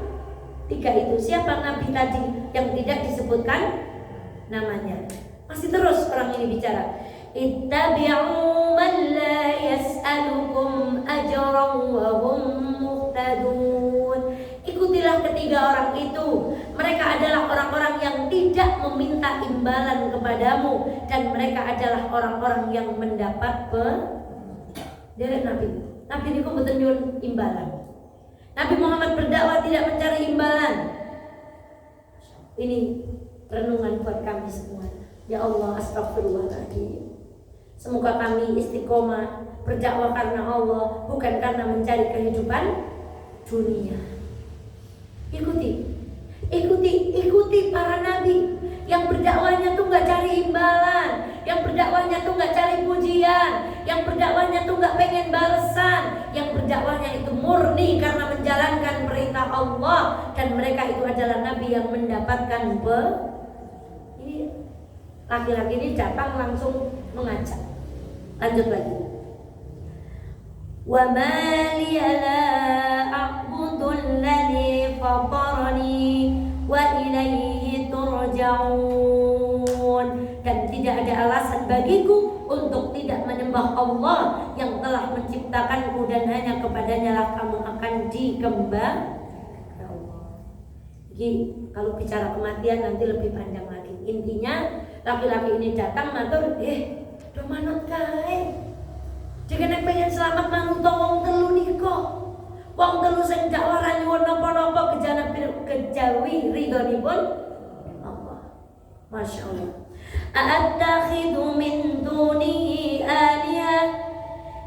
3 itu. Siapa nabi tadi yang tidak disebutkan namanya? Masih terus orang ini bicara. Ittabi'u man la yas'alukum ajran wa hum muhtadun. Ikutilah 3 orang itu. Mereka adalah orang-orang yang tidak meminta imbalan kepadamu, dan mereka adalah orang-orang yang mendapat dari Nabi. Nabi ini mboten nyuwun imbalan. Nabi Muhammad berdakwah tidak mencari imbalan. Ini renungan buat kami semua. Ya Allah, astagfirullahaladzim. Semoga kami istiqomah berdakwah karena Allah, bukan karena mencari kehidupan dunia. Ikuti para nabi yang berdakwahnya tuh nggak cari imbalan, yang berdakwahnya tuh nggak cari pujian, yang berdakwahnya tuh nggak pengen balasan, yang berdakwahnya itu murni karena menjalankan perintah Allah, dan mereka itu adalah nabi yang mendapatkan ini. Laki-laki ini datang langsung mengajak. Lanjut lagi. Wa ma liya la a'budu alladhi fatarani wa ilayhi turja'un. Dan tidak ada alasan bagiku untuk tidak menyembah Allah yang telah menciptakanku, dan hanya kepadanya lah kamu akan dikembang. Jadi kalau bicara kematian nanti lebih panjang lagi. Intinya laki-laki ini datang matur, do manut kae. Jika nek pengen selamat manut wong telu niko. Wong telu sing dakwah ra nyuwun napa-napa kejawi ridhonipun Allah. Masya Allah. A'attakhidhu min dunihi alihah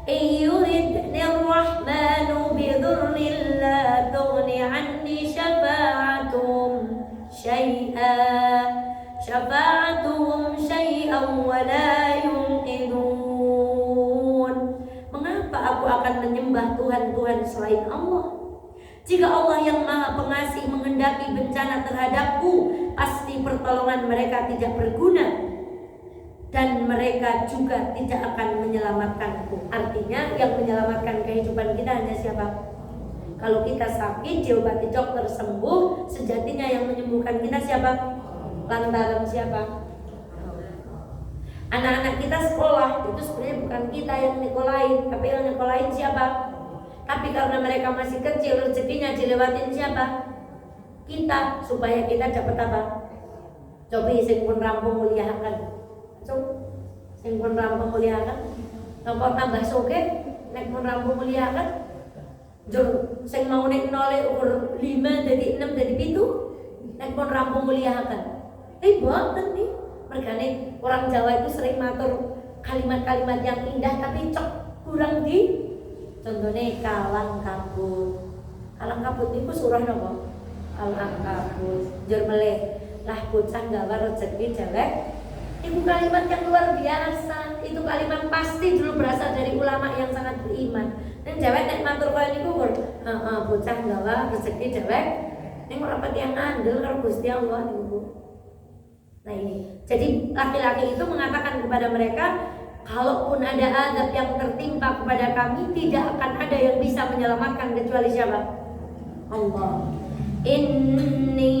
yuridni ar-rahmanu bidurrin la tughni anni syafa'atuhum syai'an wa la yunqidun. Mengapa aku akan menyembah Tuhan-Tuhan selain Allah? Jika Allah yang Maha Pengasih menghendaki bencana terhadapku, pasti pertolongan mereka tidak berguna, dan mereka juga tidak akan menyelamatkanku. Artinya yang menyelamatkan kehidupan kita hanya siapa? Kalau kita sakit diobati dokter sembuh, sejatinya yang menyembuhkan kita siapa? Lantaran siapa? Anak-anak kita sekolah, itu sebenarnya bukan kita yang nyekolahin, tapi yang nyekolahin siapa? Tapi karena mereka masih kecil, rezekinya dilewatin siapa? Kita, supaya kita dapat apa? Coba sing pun rampung muliakan. Sing pun rampung muliakan. Nopo tambah soge, nek pun rampung muliakan. Jur sing mau nek noleh ukur 5 jadi 6 jadi 7, nek pun rampung muliakan. Boten nih. Mergane orang Jawa itu sering matur kalimat-kalimat yang indah tapi cok kurang di. Contohnya kalang kabut. Kalang kabut niku surah napa? Kalang kabut. Jur meleh lah bocah gawa rezeki jelek Itu kalimat yang luar biasa. Itu kalimat pasti dulu berasal dari ulama yang sangat beriman. Dan dewek nek matur kaya niku kok, bocah gawa rezeki dewek ning ora pati yang andel karo Gusti Allah niku. Nah ini. Jadi laki-laki itu mengatakan kepada mereka, kalaupun ada azab yang tertimpa kepada kami, tidak akan ada yang bisa menyelamatkan kecuali siapa? Allah. Inni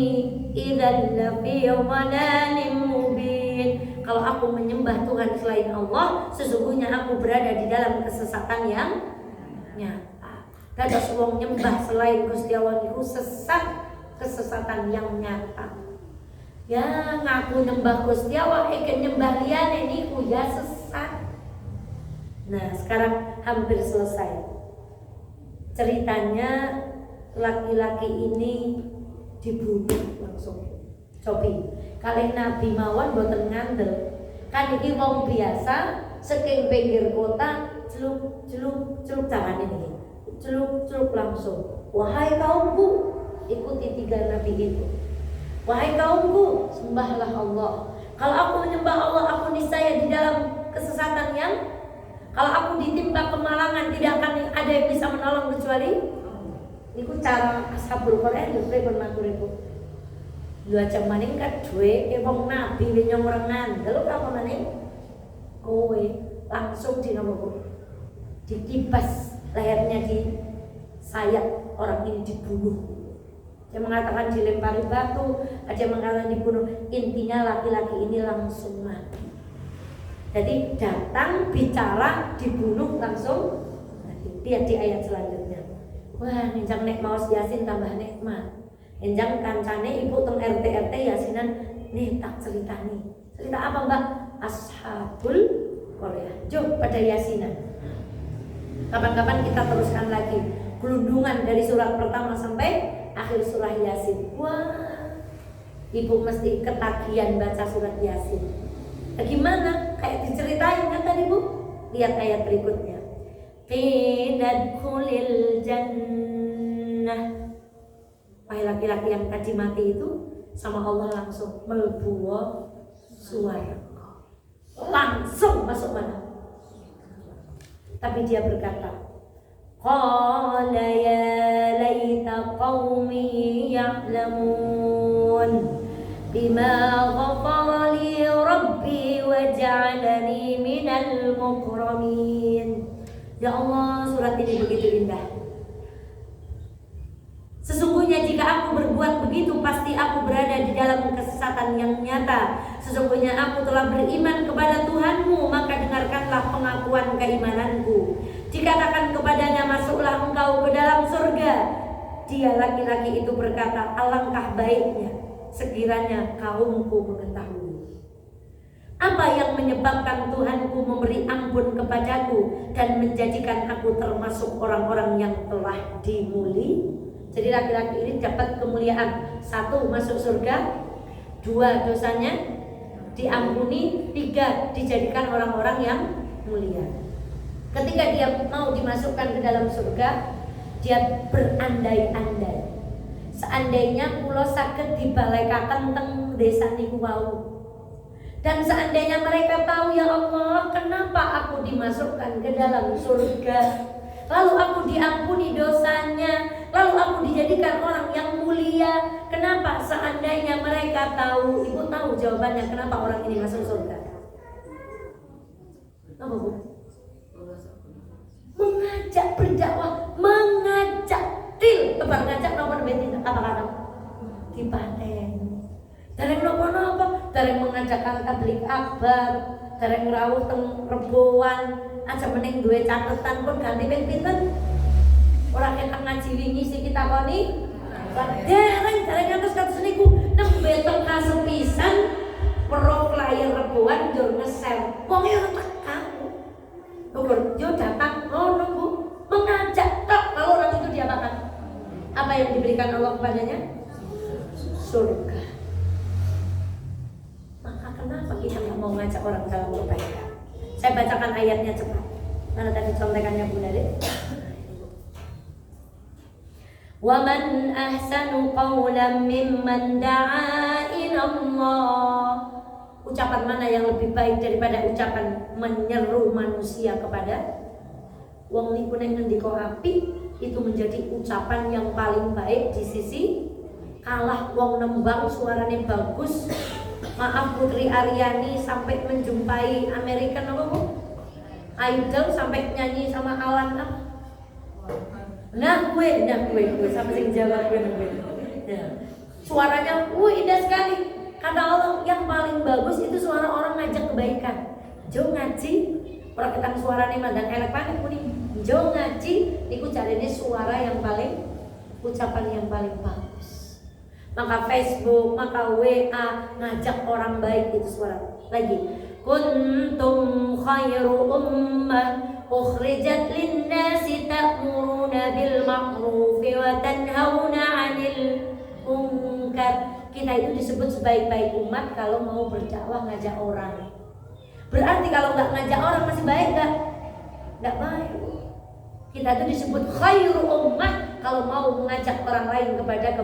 idzal lafi dhalalin mubin. Kalau aku menyembah Tuhan selain Allah, sesungguhnya aku berada di dalam kesesatan yang nyata. Dados wong nyembah selain Gusti Allah niku sesat, kesesatan yang nyata. Ya ngaku nyembah Gusti Allah iki nyembah liyane niku ya sesat. Nah, sekarang hampir selesai. Ceritanya laki-laki ini dibunuh langsung. Cobi, kalih Nabi mawon boten ngandel. Kan iki wong biasa saking pinggir kota celuk carane niki. Celuk langsung. Wahai kaumku, ikuti 3 nabi itu. Wahai kaumku, sembahlah Allah. Kalau aku menyembah Allah, aku niscaya di dalam kesesatan yang, kalau aku ditimpa kemalangan, tidak akan ada yang bisa menolong kecuali iku cara Ashabul Quran yo pripun maturiku. Lho aja maning kadue wong nabi we nyong ora ngandel kapanane kowe langsung dinopo ditibas lehernya di sayap, orang ini dibunuh. Dia mengatakan dilempari batu, ada yang mengatakan dibunuh. Intinya laki-laki ini langsung mati. Jadi datang, bicara, dibunuh langsung mati. Lihat di ayat selanjutnya. Wah, nenjang nek maos Yasin tambah nikmat. Nenjang kancane ibu teng RT Yasinan nih tak ceritani. Cerita apa Mbak? Ashabul Korea. Jom pada Yasinan. Kapan-kapan kita teruskan lagi gelundungan dari surat pertama sampai akhir surah Yasin. Wah, ibu mesti ketagihan baca surat Yasin. Bagaimana? Kayak diceritain kan tadi Bu? Lihat ayat berikutnya. Qidadkhulil jannah. Wahai laki-laki yang tadi mati itu sama Allah langsung mlebu surga. Langsung masuk mana? Tapi dia berkata, qala ya laita qaumi ya'lamun bima ghafara li rabbi wa ja'alani minal mukramin. Ya Allah, surat ini begitu indah. Sesungguhnya jika aku berbuat begitu, pasti aku berada di dalam kesesatan yang nyata. Sesungguhnya aku telah beriman kepada Tuhanmu, maka dengarkanlah pengakuan keimananku. Dikatakan kepadanya, masuklah engkau ke dalam surga. Dia laki-laki itu berkata, alangkah baiknya sekiranya kaumku mengetahui. Apa yang menyebabkan Tuhanku memberi ampun kepadaku dan menjadikan aku termasuk orang-orang yang telah dimuli? Jadi laki-laki ini dapat kemuliaan. 1, masuk surga. 2, dosanya diampuni. 3, dijadikan orang-orang yang mulia. Ketika dia mau dimasukkan ke dalam surga, dia berandai-andai. Seandainya kula saged dibalekaken teng desa niku wau. Dan seandainya mereka tahu, ya Allah, kenapa aku dimasukkan ke dalam surga? Lalu aku diampuni dosanya, lalu aku dijadikan orang yang mulia. Kenapa? Seandainya mereka tahu. Ibu tahu jawabannya kenapa orang ini masuk surga? Apa Bu? Mengajak berdakwah, mengajak til, tebar ngajak nomor betin apa kata? Dipaten. Dereng nopo-nopo, dereng mengajakkan tablik akbar, dereng rawuh teng reboan, aja meneng duwe catetan pun ganti ping pinten. Ora ketok ngaji wingi sing kita koni. Dereng ngantos kados niku nembe teng kasepisan pro player reboan njur ngesel. Wong e ora tekan. Ukur yo datang ngono Bu, mengajak tok, lalu orang itu diapakan? Apa yang diberikan Allah kepadanya? Surga. Maka kenapa kita nggak mau ngajak orang dalam kebaikan? Saya bacakan ayatnya cepat. Mana tadi contekannya Bu Nade? Wa man ahsanu qawlan mimman da'a ila Allah. Ucapan mana yang lebih baik daripada ucapan menyeru manusia kepada wong niku nek ngendika apik, itu menjadi ucapan yang paling baik di sisi kalah wong nembang suaranya bagus. Maaf, Putri Aryani sampai menjumpai American apa Bu? Idol sampai nyanyi sama Alan apa? Nah gue sampai sing jawab gue. Ya. Suaranya indah sekali. Kata Allah yang paling bagus itu suara orang ngajak kebaikan. Jo ngaji, orang ketang suaranya mandang elek panik kuning. Jo ngaji, niku caranya suara yang paling, ucapan yang paling bagus. Maka Facebook, maka WA ngajak orang baik itu suara. Lagi, kuntum khairu ummah ukhrijat linnasi ta'muruna bil ma'ruf wa tanhauna 'anil munkar. Kita itu disebut sebaik-baik umat kalau mau berdakwah ngajak orang. Berarti kalau nggak ngajak orang masih baik nggak? Nggak baik. Kita itu disebut khairu ummah kalau mau mengajak orang lain kepada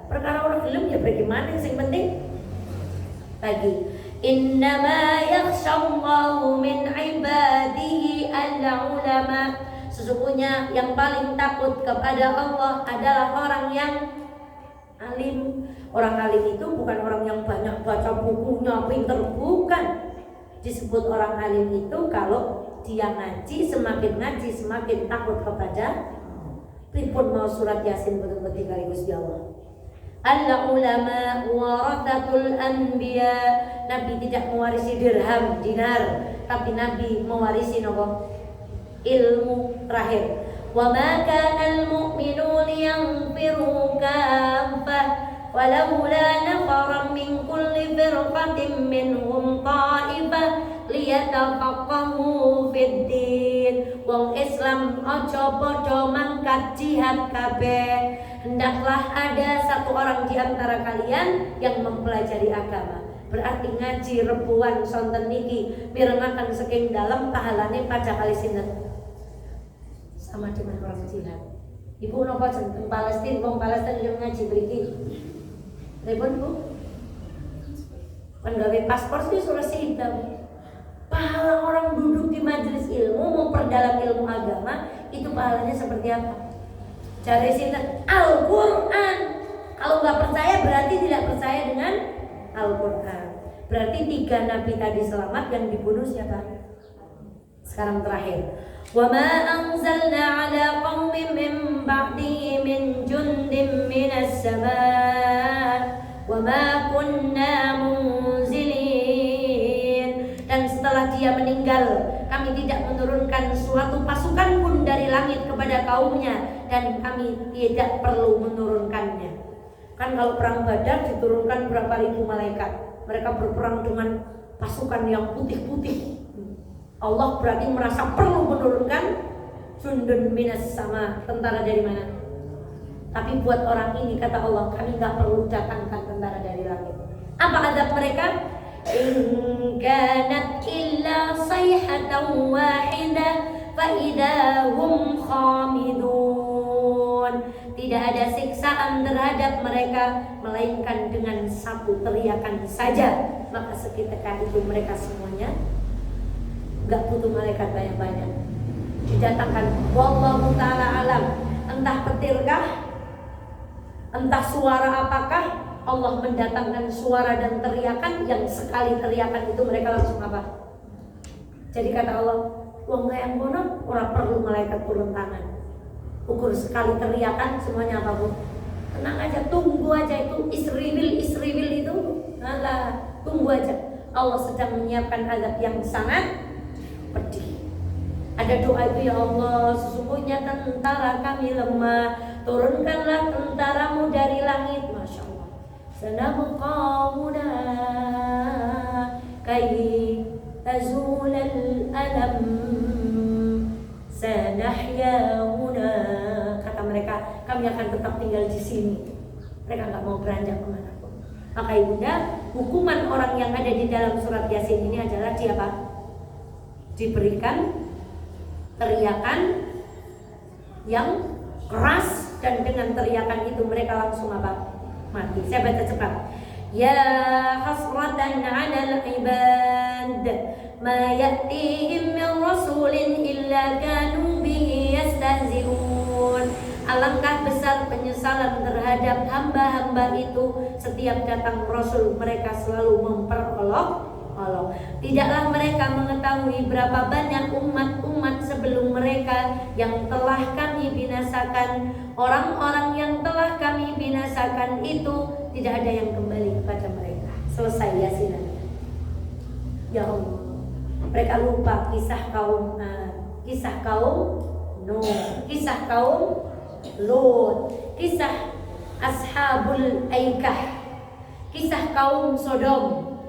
perkara orang belum ya bagaimana yang penting. Lagi, innama yakhshallahu min ibadihi al-ulama. Sesungguhnya yang paling takut kepada Allah adalah orang yang alim. Orang alim itu bukan orang yang banyak baca bukunya, pinter, bukan. Disebut orang alim itu kalau dia ngaji, semakin takut kepada pripun mau surat Yasin betul-betul kali Gusti Allah. Al-ulama warathatul anbiya. Nabi tidak mewarisi dirham, dinar, tapi Nabi mewarisi nopo? Ilmu. Terakhir, wa ma kana al-mu'minuna yanfiru kaffah walaula nafara min kulli firqatin minhum ta'ifah liyatafaqahu fid din. Wong Islam aja padha mangkat jihad kabeh. Hendaklah ada satu orang di antara kalian yang mempelajari agama. Berarti ngaji rebuan sonten niki mirengaken saking dalam pahalane pada kali sinten sama dengan orang jihad. Ibu napa jeneng Palestina, wong Palestina yang ngaji mriki. Repot Bu? Penggawe paspor sih surat hitam. Pahala orang duduk di majelis ilmu memperdalam ilmu agama itu pahalanya seperti apa? Cari sinten Al-Quran. Kalau nggak percaya berarti tidak percaya dengan Al-Quran. Berarti 3 nabi tadi selamat, yang dibunuh siapa? Sekarang terakhir, wa ma anzalna ala qaumin min ba'di min jundin minas sama' wa ma kunna munzilin. Dan setelah dia meninggal, kami tidak menurunkan suatu pasukan pun dari langit kepada kaumnya, dan kami tidak perlu menurunkannya. Kan kalau perang Badar diturunkan berapa ribu malaikat. Mereka berperang dengan pasukan yang putih-putih. Allah berarti merasa perlu menurunkan jundun minas sama, tentara dari mana? Tapi buat orang ini kata Allah, kami gak perlu datangkan tentara dari langit. Apa azab mereka? In kanat illa sayhatan wahidah fa idahum khamidun. Tidak ada siksaan terhadap mereka melainkan dengan satu teriakan saja. Maka seketika itu mereka semuanya gak butuh malaikat banyak-banyak. Didatangkan wallahu ta'ala alam. Entah petirkah, entah suara apakah, Allah mendatangkan suara dan teriakan yang sekali teriakan itu mereka langsung apa? Jadi kata Allah, wong yang kono ora perlu malaikat turun tangan. Ukur sekali teriakan semuanya apa Bu? Tenang aja, tunggu aja itu isriwil itu. Alah, tunggu aja. Allah sedang menyiapkan azab yang sangat pedih. Ada doa itu, ya Allah, sesungguhnya tentara kami lemah, turunkanlah tentaramu dari langit. Masya Allah. Sanabqamuna kai tazulal alam sanahyahuna. Kata mereka, kami akan tetap tinggal di sini. Mereka nggak mau beranjak kemanapun. Maka ibunda, hukuman orang yang ada di dalam surat Yasin ini adalah dia apa? Diberikan teriakan yang keras, dan dengan teriakan itu mereka langsung apa? Mati. Saya baca cepat. Ya hasratan 'alal 'ibad ma ya'tihim min rasulin illa kanu bihi yastahzi'un. Alangkah besar penyesalan terhadap hamba-hamba itu setiap datang Rasul mereka selalu memperolok-olok. Tidaklah mereka mengetahui berapa banyak umat-umat sebelum mereka yang telah kami binasakan. Orang-orang yang telah kami binasakan itu tidak ada yang kembali kepada mereka. Selesai Yasin. Ya Allah, mereka lupa kisah kaum kisah kaum Nuh, kisah kaum Lut, kisah Ashabul Aikah, kisah kaum Sodom,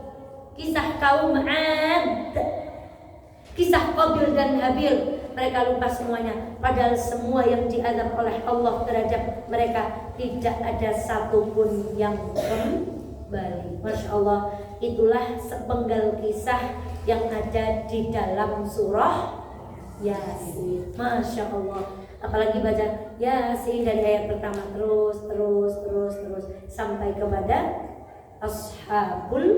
kisah kaum Ad, kisah Qabil dan Habil. Mereka lupa semuanya. Padahal semua yang diazab oleh Allah terhadap mereka tidak ada satupun yang kembali. Masya Allah, itulah sepenggal kisah yang ada di dalam surah Yasin. Masya Allah. Apalagi baca Yasin dari ayat pertama terus sampai kepada Ashabul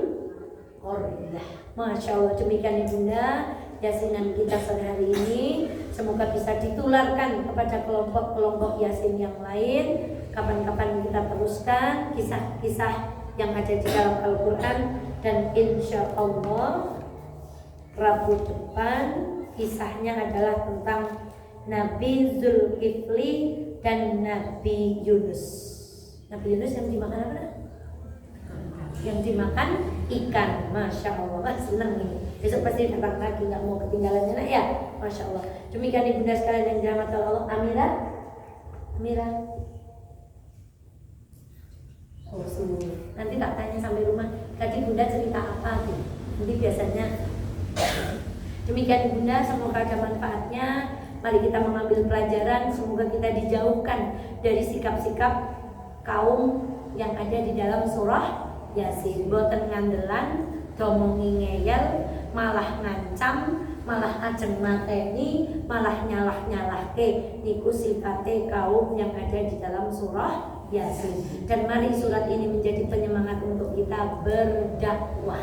Qaryah. Masya Allah. Demikian Ibunda Yasinan kita sore hari ini. Semoga bisa ditularkan kepada kelompok-kelompok Yasin yang lain. Kapan-kapan kita teruskan kisah-kisah yang ada di dalam Al-Quran. Dan insya Allah Rabu depan kisahnya adalah tentang Nabi Zulkifli dan Nabi Yunus. Nabi Yunus yang dimakan apa? Yang dimakan ikan. Masya Allah, senang ini. Besok pasti datang lagi, nggak mau ketinggalannya nak ya. Masya Allah. Demikian ibunda sekalian yang dirahmati Allah. Amira. Oh, nanti tak tanya sampai rumah. Tadi bunda cerita apa? Nanti biasanya. Demikian ibunda, semoga ada manfaatnya. Mari kita mengambil pelajaran. Semoga kita dijauhkan dari sikap-sikap kaum yang ada di dalam surah Yasin. Boten ngandelan, domongi ngeyel, malah ngancam, malah ajeng mateni, malah nyalah-nyalahke. Niku sifate kaum yang ada di dalam surah Yasin. Dan mari surat ini menjadi penyemangat untuk kita berdakwah,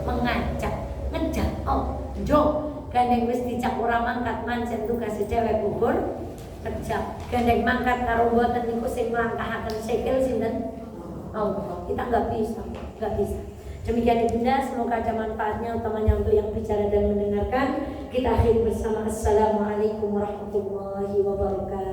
mengajak, ngejak, gandeng wis dicak ora mangkat mancen tugas cewek gugur kerja. Gandeng mangkat karo mboten niku sing nglangkahaken sikil sinten? Allah. Kita enggak bisa. Demikian ibunda, semoga ada manfaatnya utamanya untuk yang bicara dan mendengarkan. Kita akhiri bersama. Assalamualaikum warahmatullahi wabarakatuh.